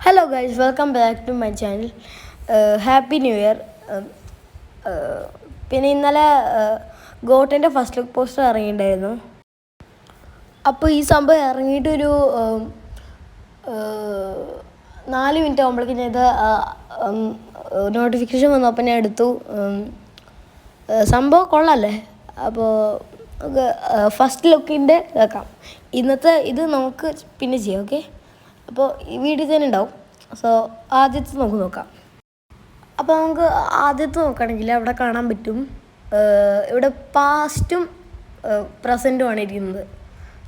Hello guys, welcome back to my channel. Happy New Year. പിന്നെ ഇന്നലെ ഗോട്ടിൻ്റെ first look poster ഇറങ്ങിയിട്ടുണ്ടായിരുന്നു. അപ്പോൾ ഈ സംഭവം ഇറങ്ങിയിട്ടൊരു 4 മിനിറ്റ് ആകുമ്പോഴേക്കും ഞാൻ ഇത് നോട്ടിഫിക്കേഷൻ വന്നപ്പോൾ ഞാൻ എടുത്തു. സംഭവം കൊള്ളാമല്ലേ? അപ്പോൾ നമുക്ക് ഫസ്റ്റ് ലുക്കിൻ്റെ കേൾക്കാം. ഇന്നത്തെ ഇത് നമുക്ക് പിന്നെ ചെയ്യാം. ഓക്കെ, അപ്പോൾ ഈ വീഡിയോ തന്നെ ഉണ്ടാവും. സോ ആദ്യത്തെ നമുക്ക് നോക്കാം. അപ്പോൾ നമുക്ക് ആദ്യത്തെ നോക്കുകയാണെങ്കിൽ അവിടെ കാണാൻ പറ്റും, ഇവിടെ പാസ്റ്റും പ്രസൻറ്റുമാണ് ഇരിക്കുന്നത്.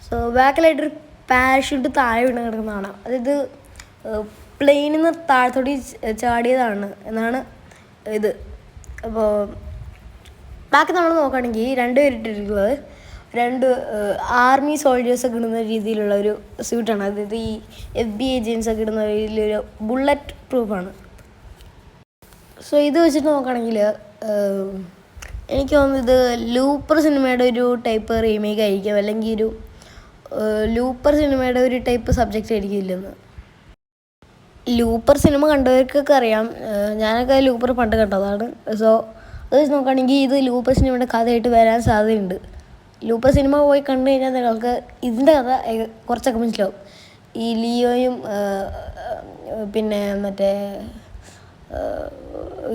സോ ബാക്കിലായിട്ടൊരു പാരഷൂട്ട് താഴെ വീണ് കിടക്കുന്ന കാണാം. അതായത് പ്ലെയിനിൽ നിന്ന് താഴത്തോടി ചാടിയതാണ് എന്നാണ് ഇത്. അപ്പോൾ ബാക്കി നമ്മൾ നോക്കുകയാണെങ്കിൽ 2 പേരിട്ടിരിക്കുന്നത് 2 ആർമി സോൾജേഴ്സൊക്കെ ഇടുന്ന രീതിയിലുള്ള ഒരു സ്യൂട്ടാണ്. അതായത് ഈ FBI ഏജൻസൊക്കെ ഇടുന്ന രീതിയിലൊരു ബുള്ളറ്റ് പ്രൂഫാണ്. സോ ഇത് വെച്ചിട്ട് നോക്കുകയാണെങ്കിൽ എനിക്ക് തോന്നുന്നു ഇത് ലൂപ്പർ സിനിമയുടെ ഒരു ടൈപ്പ് റീമേക്ക് ആയിരിക്കും, അല്ലെങ്കിൽ ഒരു ലൂപ്പർ സിനിമയുടെ ഒരു ടൈപ്പ് സബ്ജക്റ്റ് ആയിരിക്കും ഇല്ലെന്ന്. ലൂപ്പർ സിനിമ കണ്ടവർക്കൊക്കെ അറിയാം, ഞാനൊക്കെ ലൂപ്പർ പണ്ട് കണ്ടതാണ്. സോ അത് വെച്ച് നോക്കുകയാണെങ്കിൽ ഇത് ലൂപ്പർ സിനിമയുടെ കഥയായിട്ട് വരാൻ സാധ്യതയുണ്ട്. ലൂപ്പർ സിനിമ പോയി കണ്ടു കഴിഞ്ഞാൽ നിങ്ങൾക്ക് ഇതിൻ്റെ കഥ കുറച്ചൊക്കെ മനസ്സിലാവും. ഈ ലിയോയും പിന്നെ മറ്റേ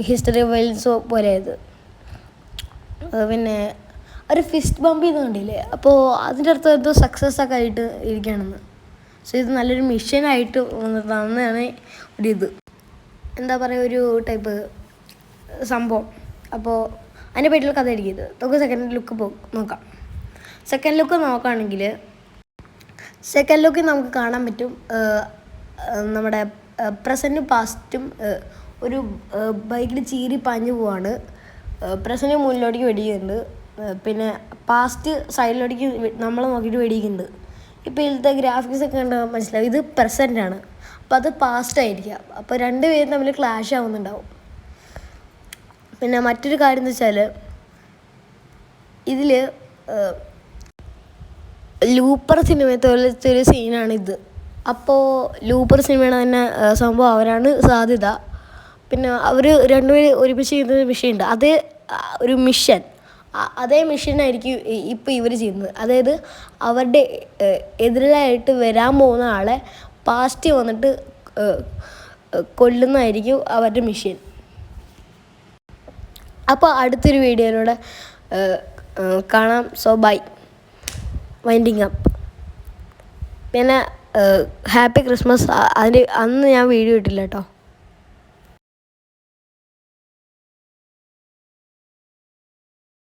ഹിസ്റ്ററി ഓഫ് വൈൽഡ്സ് പോലെയത്. പിന്നെ ഒരു ഫിസ്റ്റ് ബംപ് ചെയ്ത് കണ്ടില്ലേ? അപ്പോൾ അതിൻ്റെ അടുത്ത് എന്തോ സക്സസ് ഒക്കെ ആയിട്ട് ഇരിക്കുകയാണെന്ന്. സോ ഇത് നല്ലൊരു മിഷനായിട്ട് തന്നെയാണ് ഒരിത്, എന്താ പറയുക, ഒരു ടൈപ്പ് സംഭവം. അപ്പോൾ അതിൻ്റെ പേരിലുള്ള കഥ ആയിരിക്കും ഇത്. നമുക്ക് സെക്കൻഡ് ലുക്ക് നോക്കാം. സെക്കൻഡ് ലുക്ക് നോക്കുകയാണെങ്കിൽ സെക്കൻഡ് ലുക്കിൽ നമുക്ക് കാണാൻ പറ്റും നമ്മുടെ പ്രസൻറ്റും പാസ്റ്റും ഒരു ബൈക്കിൽ ചീറി പാഞ്ഞു പോവാണ്. പ്രസൻറ്റ് മുന്നിലോട്ടേക്ക് വെടിക്കുന്നുണ്ട്, പിന്നെ പാസ്റ്റ് സൈഡിലോട്ടേക്ക് നമ്മളെ നോക്കിയിട്ട് വെടിക്കുന്നുണ്ട്. ഇപ്പോൾ ഇതിലത്തെ ഗ്രാഫിക്സ് ഒക്കെ കണ്ട് മനസ്സിലാവും ഇത് പ്രസൻറ്റാണ്, അപ്പോൾ അത് പാസ്റ്റ് ആയിരിക്കാം. അപ്പോൾ 2 പേരും തമ്മിൽ ക്ലാഷ് ആവുന്നുണ്ടാവും. പിന്നെ മറ്റൊരു കാര്യം എന്ന് വെച്ചാൽ ഇതിൽ ലൂപ്പർ സിനിമയത്തെ പോലത്തെ ഒരു സീനാണിത്. അപ്പോൾ ലൂപ്പർ സിനിമയുടെ തന്നെ സംഭവം അവരാണ് സാധ്യത. പിന്നെ അവർ 2 പേരും ഒരുമിച്ച് ചെയ്യുന്ന മിഷനുണ്ട്, അതേ ഒരു മിഷൻ, അതേ മിഷനായിരിക്കും ഇപ്പോൾ ഇവർ ചെയ്യുന്നത്. അതായത് അവരുടെ എതിരായിട്ട് വരാൻ പോകുന്ന ആളെ പാസ്റ്റ് വന്നിട്ട് കൊല്ലുന്നതായിരിക്കും അവരുടെ മിഷൻ. അപ്പോൾ അടുത്തൊരു വീഡിയോയിലൂടെ കാണാം. So bye, winding up. പിന്നെ ഹാപ്പി ക്രിസ്മസ്. അന്ന് ഞാൻ വീഡിയോ ഇട്ടില്ല കേട്ടോ.